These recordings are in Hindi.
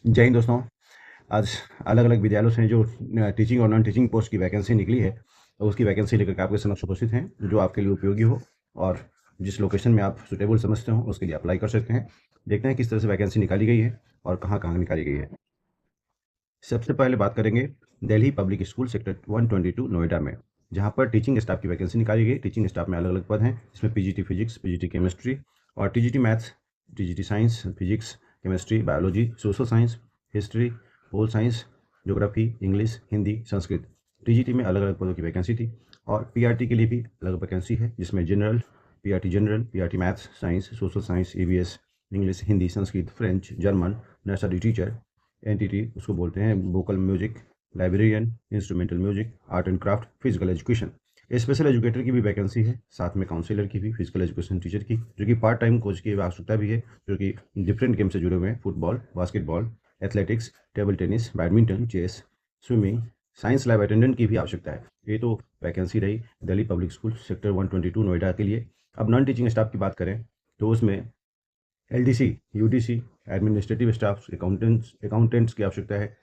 जय हिंद दोस्तों। आज अलग अलग विद्यालयों से जो टीचिंग और नॉन टीचिंग पोस्ट की वैकेंसी निकली है, तो उसकी वैकेंसी लेकर के आपके समक्ष उपस्थित हैं, जो आपके लिए उपयोगी हो और जिस लोकेशन में आप सुटेबल समझते हो उसके लिए अप्लाई कर सकते हैं। देखते हैं किस तरह से वैकेंसी निकाली गई है और कहाँ कहाँ निकाली गई है। सबसे पहले बात करेंगे Delhi public school sector 122 Noida में, जहाँ पर टीचिंग स्टाफ की वैकेंसी निकाली गई। टीचिंग स्टाफ में अलग अलग पद हैं, इसमें पीजीटी फिजिक्स, पीजीटी केमिस्ट्री और TGT maths, TGT science, physics, chemistry, biology, social science, history, pol science, geography, English, Hindi, Sanskrit. TGT में अलग अलग पदों की वैकेंसी थी और पीआरटी के लिए भी अलग वैकेंसी है, जिसमें general, PRT maths, science, social science, EVS, English, Hindi, Sanskrit, French, German, nursery teacher, NTT उसको बोलते हैं, vocal music, librarian, instrumental music, art and craft, physical education. Special educator की भी वैकेंसी है, साथ में काउंसलर की भी, फिजिकल एजुकेशन टीचर की, जो कि पार्ट टाइम कोच की आवश्यकता भी है, जो कि डिफरेंट गेम से जुड़े हुए हैं, football, basketball, athletics, table tennis, badminton, chess, swimming, science lab attendant की भी आवश्यकता है। ये तो वैकेंसी रही Delhi public school sector 122 Noida के लिए। अब नॉन टीचिंग स्टाफ की बात करें तो उसमें LDC, UDC, administrative staff, accountants की आवश्यकता है,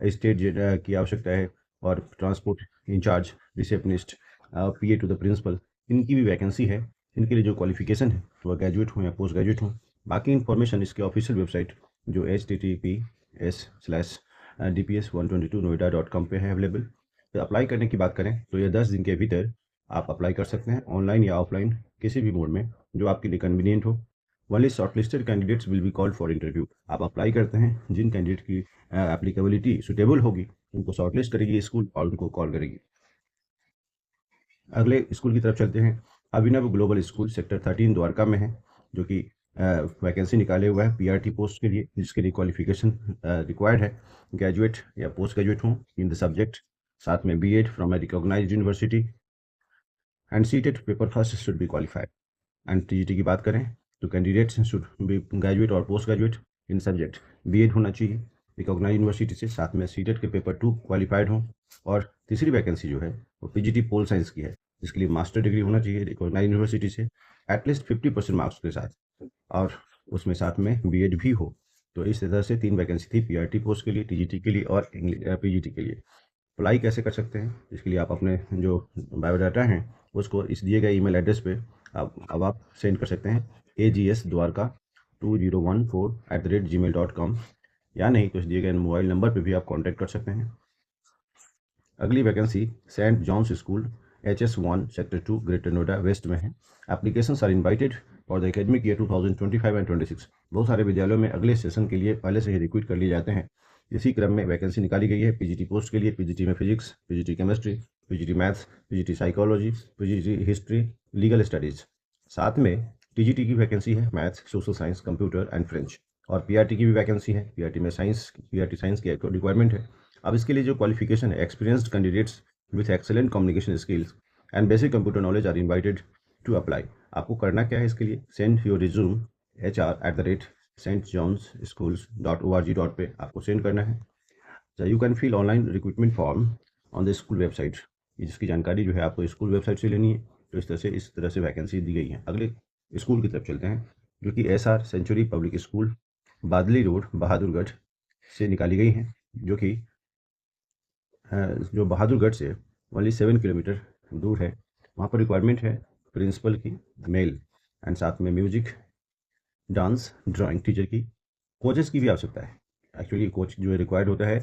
की आवश्यकता है और transport incharge, receptionist, PA to the principal, इनकी भी वैकेंसी है। इनके लिए जो क्वालिफिकेशन है वह ग्रेजुएट हो या पोस्ट ग्रेजुएट हो। बाकी इन्फॉर्मेशन इसके ऑफिशियल वेबसाइट जो https://dps122noida.com पे है अवेलेबल। तो अप्लाई करने की बात करें तो ये 10 दिन के भीतर आप अप्लाई कर सकते हैं, ऑनलाइन या ऑफलाइन, किसी भी मोड में जो आपके लिए कन्वीनियंट हो। Only shortlisted candidates will be called for interview. आप अप्लाई करते हैं, जिन कैंडिडेट की एप्लीकेबिलिटी सुटेबल होगी उनको शॉर्टलिस्ट करेगी स्कूल और उनको कॉल करेगी। अगले स्कूल की तरफ चलते हैं। अभिनव ग्लोबल स्कूल सेक्टर 13 द्वारका में है, जो कि वैकेंसी निकाले हुआ है पीआरटी पोस्ट के लिए, जिसके लिए क्वालिफिकेशन रिक्वायर्ड है, ग्रेजुएट या पोस्ट ग्रेजुएट हों इन द सब्जेक्ट, साथ में BEd from a recognised university and CTET paper first should be qualified. And TGT की बात करें तो कैंडिडेट्स शुड बी ग्रेजुएट और post graduate in subject, BEd होना चाहिए रिकॉग्नाइज यूनिवर्सिटी से, साथ में सीटेट के पेपर 2 क्वालिफाइड हों। और तीसरी वैकेंसी जो है वो पीजीटी पोल साइंस की है, जिसके लिए मास्टर डिग्री होना चाहिए रिकॉग्नाइज यूनिवर्सिटी से एटलीस्ट 50% मार्क्स के साथ, और उसमें साथ में बीएड भी हो। तो इस तरह से 3 वैकेंसी थी पीआरटी पोस्ट के लिए, टीजीटी के लिए और पीजीटी के लिए। अप्लाई कैसे कर सकते हैं, इसके लिए आप अपने जो बायोडाटा हैं उसको इस दिए गए ईमेल एड्रेस पे आप सेंड कर सकते हैं, agsdwarka2014@gmail.com, या नहीं तो इस दिए गए मोबाइल नंबर पे भी आप कांटेक्ट कर सकते हैं। अगली vacancy saint John's school HS1 sector 2 greater Noida west में है। Applications are invited for the academic year 2025 and 26। बहुत सारे विद्यालयों में अगले सेशन के लिए पहले से ही रिक्रूट कर लिए जाते हैं। इसी क्रम में वैकेंसी निकाली गई है पीजीटी पोस्ट के लिए, पीजीटी में physics, PGT chemistry, PGT maths, PGT psychology, PGT history, legal studies. साथ में टीजीटी की वैकेंसी है maths, social science, computer and French. और पीआरटी की भी वैकेंसी है, पीआरटी साइंस की रिक्वायरमेंट है। अब इसके लिए जो क्वालिफिकेशन है, experienced candidates with excellent communication skills and basic computer knowledge are invited to apply. आपको करना क्या है इसके लिए, सेंड योर रिज्यूम hr@stjohnschools.org पे आपको सेंड करना है। So you can fill online recruitment form on the school website। जिसकी जानकारी जो है आपको स्कूल वेबसाइट से लेनी है। तो इस तरह से वैकेंसी दी गई है। अगले स्कूल की तरफ चलते हैं, जो कि SR सेंचुरी पब्लिक स्कूल बादली रोड बहादुरगढ़ से निकाली गई है, जो कि जो बहादुरगढ़ से ओनली 7 किलोमीटर दूर है। वहाँ पर रिक्वायरमेंट है प्रिंसिपल की, मेल, एंड साथ में म्यूजिक, डांस, ड्राइंग टीचर की। कोचेस की भी आवश्यकता है। एक्चुअली कोच जो रिक्वायर्ड होता है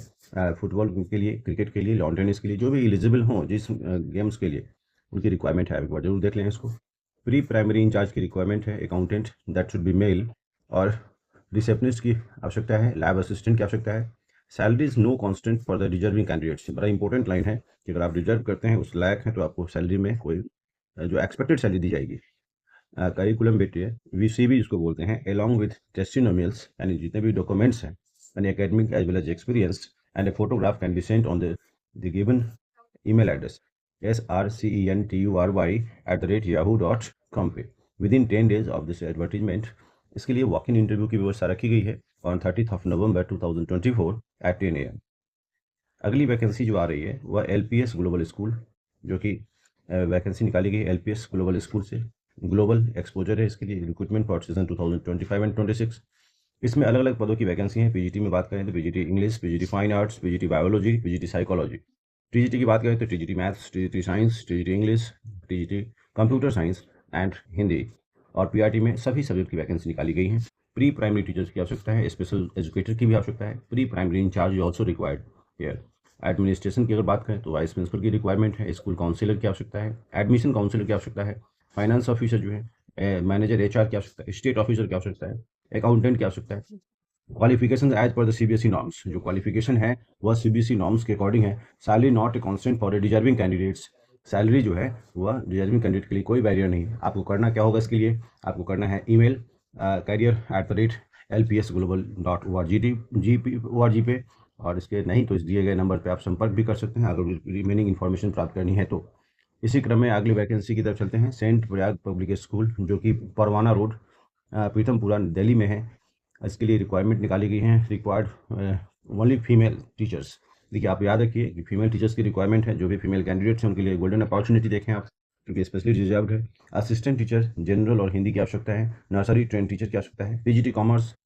फुटबॉल के लिए, क्रिकेट के लिए, लॉन टेनिस के लिए, जो भी एलिजिबल हों जिस गेम्स के लिए, उनकी रिक्वायरमेंट है। एक बार जरूर देख लें इसको। प्री प्राइमरी इंचार्ज की रिक्वायरमेंट है, accountant that should be male, और रिसेप्शनिस्ट की आवश्यकता है, लैब असिस्टेंट की आवश्यकता है। Salary is no constraint for the deserving candidates. बड़ा इंपॉर्टेंट लाइन है कि अगर आप डिजर्व करते हैं, उस लायक हैं, तो आपको सैलरी में कोई जो एक्सपेक्टेड सैलरी दी जाएगी। करिकुलम बेटे वीसीबी जिसको बोलते हैं, along with testimonials यानी जितने भी डॉक्यूमेंट्स हैं, यानी academic as well as experienced, and a photograph can be sent on the given email address srcentury@yahoo.com पे within 10 days of this advertisement। इसके लिए वॉक इन इंटरव्यू की व्यवस्था रखी गई है ऑन 30 नवंबर 2024 at 10 AM। अगली वैकेंसी जो आ रही है वह LPS ग्लोबल स्कूल, जो कि वैकेंसी निकाली गई है LPS ग्लोबल स्कूल से। ग्लोबल एक्सपोजर है इसके लिए, रिक्रूटमेंट फॉर सीजन 2025 एंड 26। इसमें अलग अलग पदों की वैकेंसी है। पीजीटी में बात करें तो PGT English, PGT fine arts, PGT biology, PGT psychology. TGT की बात करें तो TGT maths, TGT science, TGT English, TGT computer science and Hindi. और पीआरटी में सभी सब्जेक्ट की वैकेंसी निकाली गई है। प्री प्राइमरी टीचर्स की आवश्यकता है, स्पेशल एजुकेटर की भी आवश्यकता है। Pre primary incharge also required here. Administration की अगर बात करें तो वाइस प्रिंसिपल की रिक्वायरमेंट है, स्कूल काउंसिलर की आवश्यकता है, एडमिशन काउंसिलर की आवश्यकता है, फाइनेंस ऑफिसर जो है, मैनेजर एचआर की आवश्यकता है, स्टेट ऑफिसर की आवश्यकता है, अकाउंटेंट की आवश्यकता है। Qualification as per the CBSE norms, जो क्वालिफिकेशन है वह सीबीएसई नॉर्म्स के अकॉर्डिंग है। Salary not a constraint for a deserving candidates. Salary जो है वह डिजर्विंग कैंडिडेट के लिए कोई बैरियर नहीं है। आपको करना क्या होगा इसके लिए, आपको करना है ईमेल career@lpsglobal.org पे, और इसके नहीं तो इस दिए गए नंबर पे आप संपर्क भी कर सकते हैं अगर रिमेनिंग इन्फॉर्मेशन प्राप्त करनी है तो। इसी क्रम में अगली वैकेंसी की तरफ चलते हैं। सेंट प्रयाग पब्लिक स्कूल जो कि परवाना रोड, पीथमपुरा, दिल्ली में है। इसके लिए रिक्वायरमेंट निकाली गई है। Required only female teachers. देखिए आप याद रखिए कि फीमेल टीचर्स की रिक्वायरमेंट है। जो भी फीमेल कैंडिडेट्स हैं उनके लिए गोल्डन अपॉर्चुनिटी देखें आप, क्योंकि स्पेशली रिजर्व्ड है। असिस्टेंट टीचर जनरल और हिंदी की आवश्यकता है। नर्सरी ट्रेन टीचर की आवश्यकता है। PGT commerce,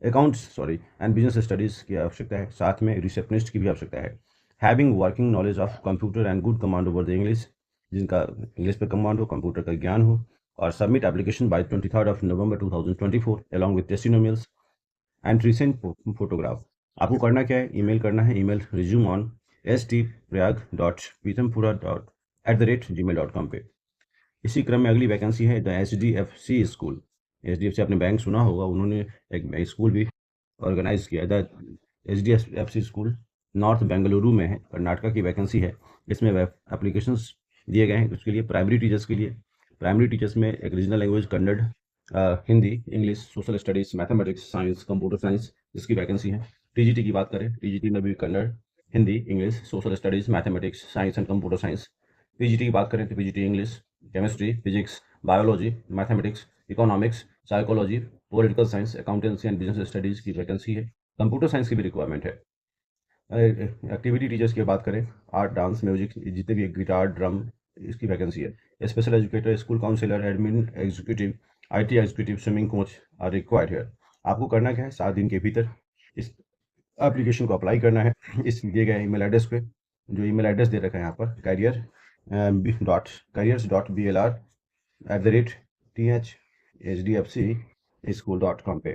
accounts and business studies की आवश्यकता है। साथ में रिसेप्शनिस्ट की भी आवश्यकता है। Having working knowledge of computer and good command over the English, जिनका इंग्लिश पर कमांड हो, कंप्यूटर का ज्ञान हो। और submit application by 23 November 2024 along with testimonials and recent photograph. आपको करना क्या है, ईमेल करना है। ईमेल रिज्यूम ऑन stprayag.pitampura@gmail.com पे। इसी क्रम में अगली वैकेंसी है द एचडीएफसी स्कूल। एचडीएफसी आपने बैंक सुना होगा, उन्होंने एक स्कूल भी ऑर्गेनाइज किया। The HDFC school north Bengaluru में है, कर्नाटका की वैकेंसी है। इसमें एप्लीकेशंस दिए गए हैं उसके लिए प्राइमरी टीचर्स के लिए। प्राइमरी टीचर्स में एक regional language Kannada, Hindi, English, social studies, mathematics, science, computer science, जिसकी वैकेंसी है। टीजीटी की बात करें, टीजीटी में भी Kannada, Hindi, English, social studies, mathematics, science and computer science. PGT की बात करें तो PGT English, chemistry, physics, biology, mathematics, economics, psychology, political science, accountancy and business studies की वैकेंसी है। कंप्यूटर साइंस की भी रिक्वायरमेंट है। एक्टिविटी टीचर्स की बात करें, आर्ट, डांस, म्यूजिक, जितने भी गिटार, ड्रम, इसकी वैकेंसी है। Special educator, school counsellor, admin executive, IT executive, swimming coach are required है। आपको करना क्या है, 7 दिन के भीतर इस एप्लीकेशन को अप्लाई करना है इस दिए गए ईमेल एड्रेस पे। जो ईमेल एड्रेस दे रखा है यहाँ पर, careers.blr@thnhdfcschool.com पे।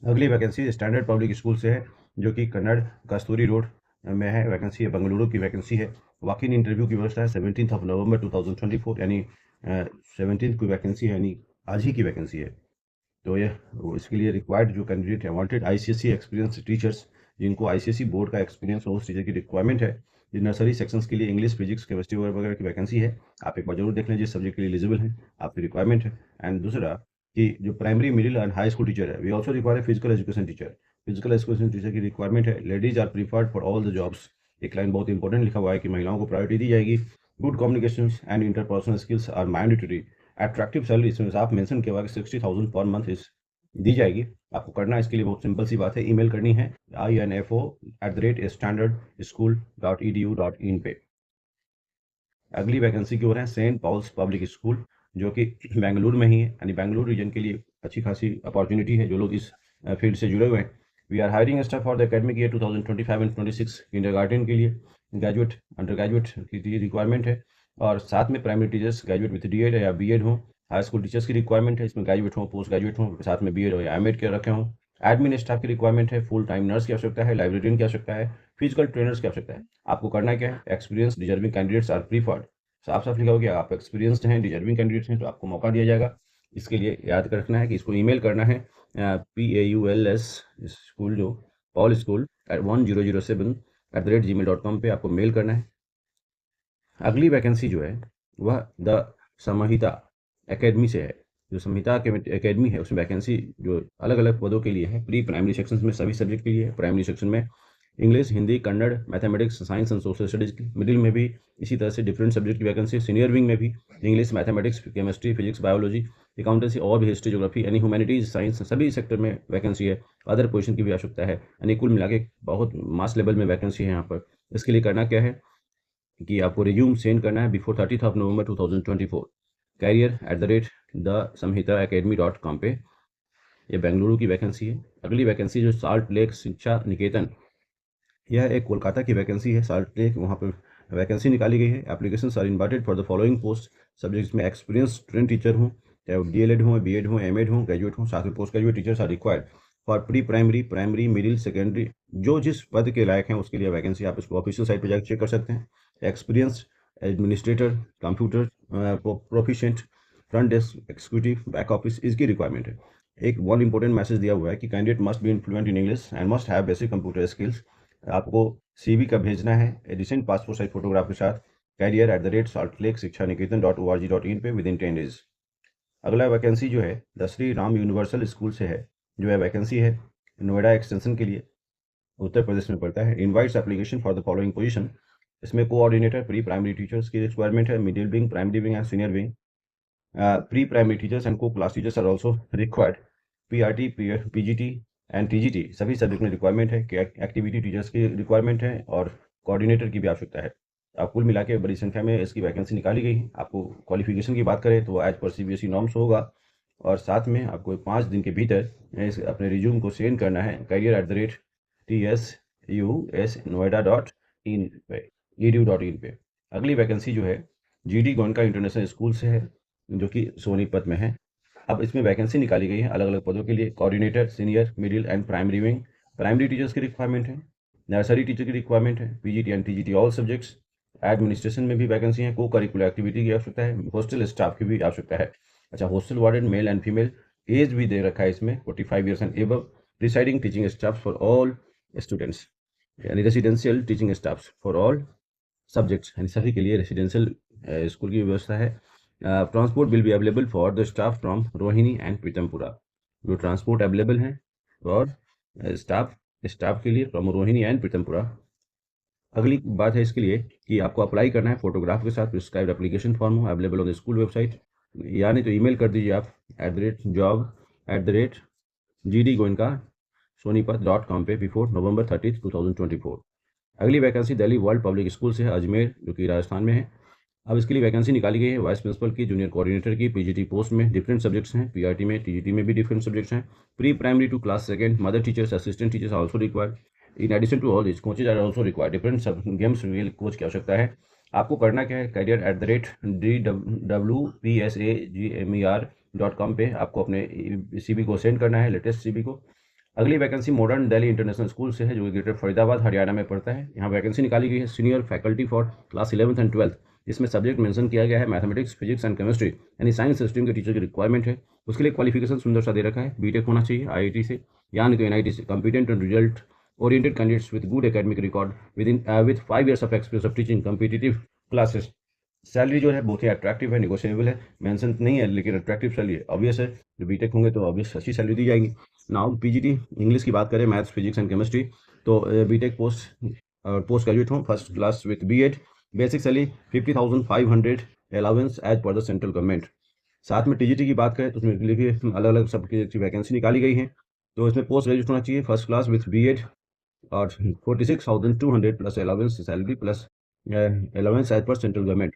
अगली वैकेंसी स्टैंडर्ड पब्लिक स्कूल से है, जो कि कन्नड़ कस्तूरी रोड में है। वैकेंसी है, बेंगलुरु की वैकेंसी है। वॉक इन इंटरव्यू की व्यवस्था है 17 नवंबर 2024, यानी 17 की वैकेंसी है, यानी आज ही की वैकेंसी है। तो इसके लिए रिक्वायर्ड जो कैंडिडेट है, वांटेड आईसीएसई एक्सपीरियंस टीचर्स, जिनको आईसीएसई बोर्ड का एक्सपीरियंस हो, उस टीचर की रिक्वायरमेंट है। ये नर्सरी सेक्शंस के लिए इंग्लिश, फिजिक्स, केमिस्ट्री वगैरह की वैकेंसी है। आप एक बार जरूर देख लें जिस सब्जेक्ट के लिए एलिजिबल है, आपकी रिक्वायरमेंट है। एंड दूसरा कि जो primary, middle and high school teacher है, we also require physical education teacher. Physical education teacher की रिक्वायरमेंट है। Ladies are preferred for all the jobs. एक लाइन बहुत इंपॉर्टेंट लिखा हुआ है कि महिलाओं को प्रायोरिटी दी जाएगी। Good communication and interpersonal skills are mandatory. Attractive salary, इसमें आप मेंशन किया हुआ कि 60,000 पर मंथ इस दी जाएगी। आपको करना है इसके लिए बहुत सिंपल सी बात है, ईमेल करनी है info@standardschool.edu.in पे। अगली वैकेंसी की ओर है सेंट पॉल्स पब्लिक स्कूल, जो कि बेंगलुरु में ही है, यानी बेंगलुरु रीजन के लिए अच्छी खासी अपॉर्चुनिटी है जो लोग इस फील्ड से जुड़े हुए हैं। We are hiring staff for the academic year 2025 and 26 kindergarten के लिए, ग्रेजुएट, अंडर ग्रेजुएट की रिक्वायरमेंट है। और साथ में primary teachers graduate with DEd या बीएड हो। हाई स्कूल टीचर्स की रिक्वायरमेंट है, इसमें ग्रेजुएट हो, पोस्ट ग्रेजुएट हो, साथ में बीएड हो या एमएड के रखे हों। एडमिन स्टाफ की रिक्वायरमेंट है। फुल टाइम नर्स की आवश्यकता है, लाइब्रेरियन की आवश्यकता है, फिजिकल ट्रेनर्स की आवश्यकता है। आपको करना क्या है, experience deserving candidates are preferred. साफ साफ लिखा हो कि आप एक्सपीरियंस्ड हैं, डिजर्विंग कैंडिडेट्स हैं, तो आपको मौका दिया जाएगा। इसके लिए याद रखना है कि इसको ईमेल करना है PAULS स्कूल, जो पॉल स्कूल 1007 @gmail.com पे आपको मेल करना है। अगली वैकेंसी जो है वह द संहिता एकेडमी से है। जो संहिता एकेडमी है उसमें वैकेंसी जो अलग अलग पदों के लिए है। प्री प्राइमरी सेक्शन में सभी सब्जेक्ट के लिए है। प्राइमरी सेक्शन में English, Hindi, Kannada, mathematics, science and social studies की। मिडिल में भी इसी तरह से डिफरेंट सब्जेक्ट की वैकेंसी। सीनियर विंग में भी English, mathematics, chemistry, physics, biology, accountancy और भी हिस्ट्री, ज्योग्राफी, यानी ह्यूमैनिटीज़, साइंस, सभी सेक्टर में वैकेंसी है। अदर पोजीशन की भी आवश्यकता है, यानी कुल मिला के बहुत मास लेवल में वैकेंसी है यहाँ पर। इसके लिए करना क्या है कि आपको रिज्यूम सेंड करना है बिफोर 30 नवंबर 2024 career@thesamhitaacademy.com पे। ये बेंगलुरु की वैकेंसी है। अगली वैकेंसी जो साल्ट लेक शिक्षा निकेतन, यह एक कोलकाता की वैकेंसी है। साल्ट लेक वहाँ पर वैकेंसी निकाली गई है। Applications are invited for the following post subjects में एक्सपीरियंस ट्रेन टीचर हूँ, चाहे वो डीएलएड हो, बीएड हो, एमएड हो, ग्रेजुएट हो, साथ में post graduate teachers are required for pre primary, primary, middle, secondary. जो जिस पद के लायक हैं उसके लिए वैकेंसी, आप इसको ऑफिशियल साइट पर जाकर चेक कर सकते हैं। Experience administrator, computer proficient, front desk executive, back office, इसकी रिक्वायरमेंट है। एक बहुत इंपॉर्टेंट मैसेज दिया हुआ है कि candidate must be fluent in English and must have basic computer skills. आपको सीवी का भेजना है रिसेंट पासपोर्ट साइज फोटोग्राफ के साथ career@saltlakeशिक्षानिकेतन शिक्षानिकेतन.org.in पे विद इन 10 डेज। अगला वैकेंसी जो है the Shri Ram universal school से है, जो है वैकेंसी है नोएडा एक्सटेंशन के लिए, उत्तर प्रदेश में पड़ता है। Invites application for the following position, इसमें कोऑर्डिनेटर प्री प्राइमरी टीचर्स की रिक्वायरमेंट है, middle wing, primary wing and senior wing. Pre primary teachers and co class teachers are also required. PRT, PGT and TGT सभी सब्जेक्ट में रिक्वायरमेंट है। एक्टिविटी टीचर्स की रिक्वायरमेंट है और कोऑर्डिनेटर की भी आवश्यकता है। आप कुल मिला के बड़ी संख्या में इसकी वैकेंसी निकाली गई है। आपको क्वालिफिकेशन की बात करें तो एज पर सीबीएसई नॉर्म्स होगा, और साथ में आपको 5 दिन के भीतर इस अपने रिज्यूम को सेंड करना है career@tsunoida.in पे, edu.in पे। अगली वैकेंसी जो है जीडी गोयनका इंटरनेशनल स्कूल से है, जो कि सोनीपत में है। अब इसमें वैकेंसी निकाली गई है अलग अलग पदों के लिए। Coordinator, senior, middle and primary wing, primary teachers की रिक्वायरमेंट है, नर्सरी टीचर की रिक्वायरमेंट है, PGT and TGT all subjects. Administration में भी वैकेंसी है, को करिकुलर एक्टिविटी की आवश्यकता है, हॉस्टल स्टाफ की भी आवश्यकता है। अच्छा, hostel warden male and female, age भी दे रखा है इसमें 45 years and above. Presiding teaching staff for all students, यानी residential teaching staff for all subjects, यानी सभी के लिए रेसिडेंशियल स्कूल की व्यवस्था है। Transport will be available for the staff from Rohini and Pitampura, जो ट्रांसपोर्ट अवेलेबल है और स्टाफ के लिए फ्रॉम रोहिणी एंड पीतमपुरा। अगली बात है इसके लिए कि आपको अप्लाई करना है फोटोग्राफ के साथ। प्रिस्क्राइब्ड एप्लीकेशन फॉर्म हो available on the school website, यानी तो ईमेल कर दीजिए आप job@gdgoenka.sonipat.com पे बिफोर November 30, 2024। अगली vacancy Delhi world public school से है, अजमेर, जो कि राजस्थान में है। अब इसके लिए वैकेंसी निकाली गई है वाइस प्रिंसिपल की, जूनियर कोऑर्डिनेटर की, पीजीटी पोस्ट में डिफरेंट सब्जेक्ट्स हैं, पीआरटी में, टीजीटी में भी डिफरेंट सब्जेक्ट्स हैं। Pre primary to class second, mother teachers, assistant teachers also required. In addition to all this coaches are also required, different सब गेम्स कोच की आवश्यकता है। आपको करना क्या है, career@dwpsagmer.com पे आपको अपने सीवी को सेंड करना है, लेटेस्ट सीवी को। अगली vacancy modern Delhi international school से है, जो कि ग्रेटर फरीदाबाद हरियाणा में पड़ता है। यहाँ वैकेंसी निकाली गई है senior faculty for class 11th and 12th। इसमें सब्जेक्ट मेंशन किया गया है मैथमेटिक्स, फिजिक्स एंड केमिस्ट्री, यानी साइंस स्ट्रीम के टीचर की रिक्वायरमेंट है। उसके लिए क्वालिफिकेशन सुंदर सा दे रखा है, बीटेक होना चाहिए आईआईटी से या नहीं तो एनआईटी से। Competent and result oriented candidates with good academic record with 5 years of experience of teaching competitive classes. Salary जो है बहुत ही अट्रैक्टिव है, निगोशिएबल है, मेंशन नहीं है लेकिन अट्रैक्टिव सैलरी है। ऑब्वियस है, जो बीटेक होंगे तो ऑब्वियस अच्छी सैलरी दी जाएगी। नाउ पीजीटी इंग्लिश की बात करें, मैथ्स, फिजिक्स एंड केमिस्ट्री, तो बीटेक पोस्ट ग्रेजुएट हो first class with BEd, basic salary 50,500 allowance as per the central government. साथ में टीजीटी की बात करें तो उसमें देखिए अलग अलग सबकी वैकेंसी निकाली गई है। तो इसमें पोस्ट ग्रेजुएट होना चाहिए, फर्स्ट क्लास विथ बीएड, और 46,200 plus allowance salary plus allowance as per central government.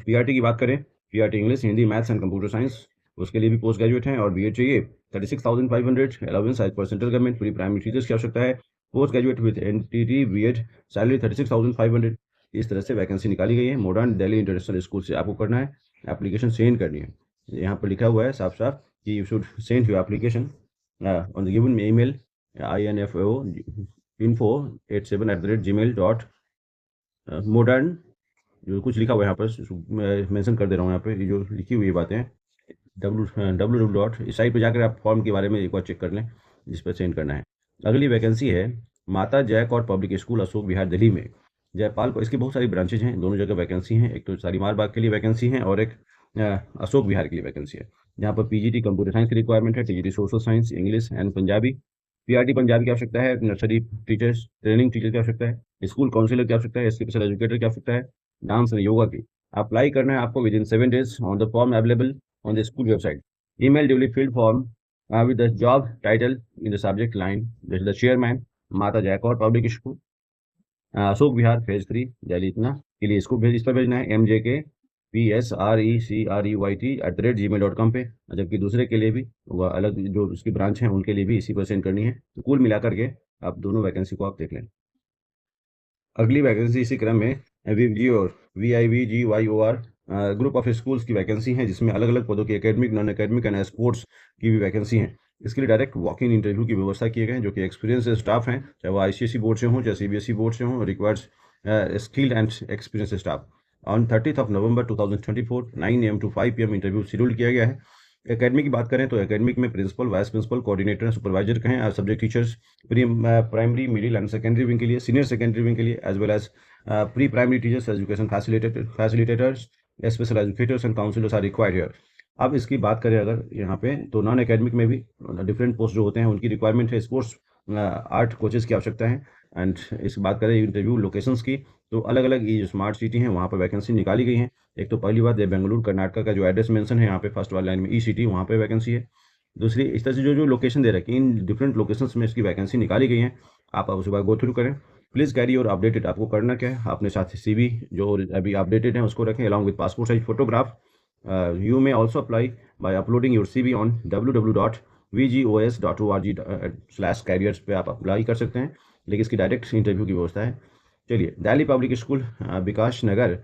PRT की बात करें, PRT English, Hindi, maths and computer science, उसके लिए भी पोस्ट ग्रेजुएट हैं और बीएड चाहिए। 36,500 allowance as per central government. Pre primary teachers की आवश्यकता है, post graduate with NTT BEd, salary 36,500। इस तरह से वैकेंसी निकाली गई है। मॉडर्न दिल्ली इंटरनेशनल स्कूल से आपको करना है, एप्लीकेशन सेंड करनी है। यहाँ पर लिखा हुआ है साफ साफ कि you should send your application on the given email info87@gmail.modern, जो कुछ लिखा हुआ है यहाँ पर मेंशन कर दे रहा हूँ यहाँ पे, ये जो लिखी हुई बातें हैं www. इस साइट पर जाकर आप फॉर्म के बारे में एक बार चेक कर लें जिस पर सेंड करना है। अगली वैकेंसी है माता जय कौर पब्लिक स्कूल, अशोक विहार, दिल्ली में, जयपाल को। इसकी बहुत सारी ब्रांचेज हैं, दोनों जगह वैकेंसी हैं। एक तो शालीमार बाग के लिए वैकेंसी है और एक अशोक विहार के लिए वैकेंसी है। जहाँ पर पीजीटी कंप्यूटर साइंस की रिक्वायरमेंट है, TGT social science, English and Punjabi, PRT Punjabi की आवश्यकता है, नर्सरी टीचर्स ट्रेनिंग टीचर की आवश्यकता है, स्कूल काउंसिलर की आवश्यकता है, स्पेशल एजुकेटर की आवश्यकता है, डांस एंड योगा की। अप्लाई करना है आपको with in 7 days on the form available on the school website. Email duly field form with the job title in the subject line, this is the chairman, माता जय Kaur public school, Ashok Vihar, phase 3, Delhi, इतना के लिए इसको इस पर भेजना है PSRECREYT@gmail.com पे, जबकि दूसरे के लिए भी वह अलग जो उसकी ब्रांच है उनके लिए भी इसी पर सेंड करनी है। तो कुल मिलाकर के आप दोनों वैकेंसी को आप देख लें। अगली वैकेंसी इसी क्रम में वीजी और VIVGYOR ग्रुप ऑफ स्कूल्स की वैकेंसी है, जिसमें अलग अलग पदों की academic, non academic and sports की भी वैकेंसी है। इसके लिए डायरेक्ट वॉक इन इंटरव्यू की व्यवस्था किए गए हैं, जो कि एक्सपीरियंस स्टाफ हैं, चाहे वो ICSE बोर्ड से हों, चाहे CBSE बोर्ड से हों, requires skilled and experience staff. On 30 November 2024 9 AM to 5 PM interview schedule किया गया है। एकेडमिक की बात करें तो एकेडमिक में principal, vice principal, coordinator, supervisor कहें, subject teachers, primary, middle and secondary wing के लिए, सीनियर सेकेंडरी विंग के लिए, as well as pre primary teachers, education facilitators, special educators and counsellors are required here. अब इसकी बात करें अगर यहाँ पे, तो नॉन एकेडमिक में भी डिफरेंट पोस्ट जो होते हैं उनकी रिक्वायरमेंट है। स्पोर्ट्स आर्ट कोचेस की आवश्यकता है। एंड इस बात करें इंटरव्यू लोकेशंस की, तो अलग अलग ये जो स्मार्ट सिटी हैं वहाँ पर वैकेंसी निकाली गई हैं। एक तो पहली बात है बेंगलुरु कर्नाटका का जो एड्रेस मेंशन है यहाँ पे फर्स्ट वाली लाइन में, ECT, वहाँ पे वैकेंसी है। दूसरी, इस तरह से जो जो लोकेशन दे रखी है, इन डिफरेंट लोकेशंस में इसकी वैकेंसी निकाली गई हैं। आप उसके बाद गो थ्रू करें। प्लीज़ कैरी और अपडेटेड, आपको करना क्या है, अपने साथ CV जो अभी अपडेटेड है उसको रखें, along with passport size photograph. You may also apply by uploading your CV on www.vgos.org/careers पे आप अप्लाई कर सकते हैं, लेकिन इसकी डायरेक्ट इंटरव्यू की व्यवस्था है। चलिए, दिल्ली पब्लिक स्कूल विकास नगर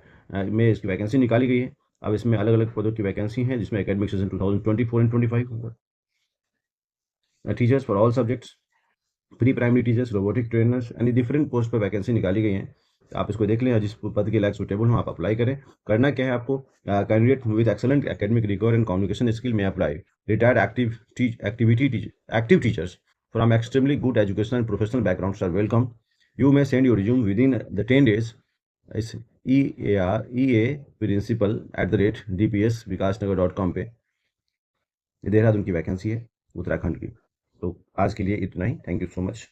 में इसकी वैकेंसी निकाली गई है। अब इसमें अलग अलग पदों की वैकेंसी है, जिसमें academic session 2024 and 25 teachers for all subjects, pre primary teachers, robotic trainers, यानी डिफरेंट पोस्ट पर वैकेंसी निकाली गई हैं। आप इसको देख लें, जिस पद के लायक सुटेबल हो आप अप्लाई करें। करना क्या है आपको, candidate with excellent academic record and communication skill में apply. Retired active teachers from extremely good education and professional backgrounds are welcome. You may send your resume within the 10 days इस EA principal@DPS-Vikas-Nagar.com पे। देहरादून की वैकेंसी है, उत्तराखंड की। तो आज के लिए इतना ही। Thank you so much.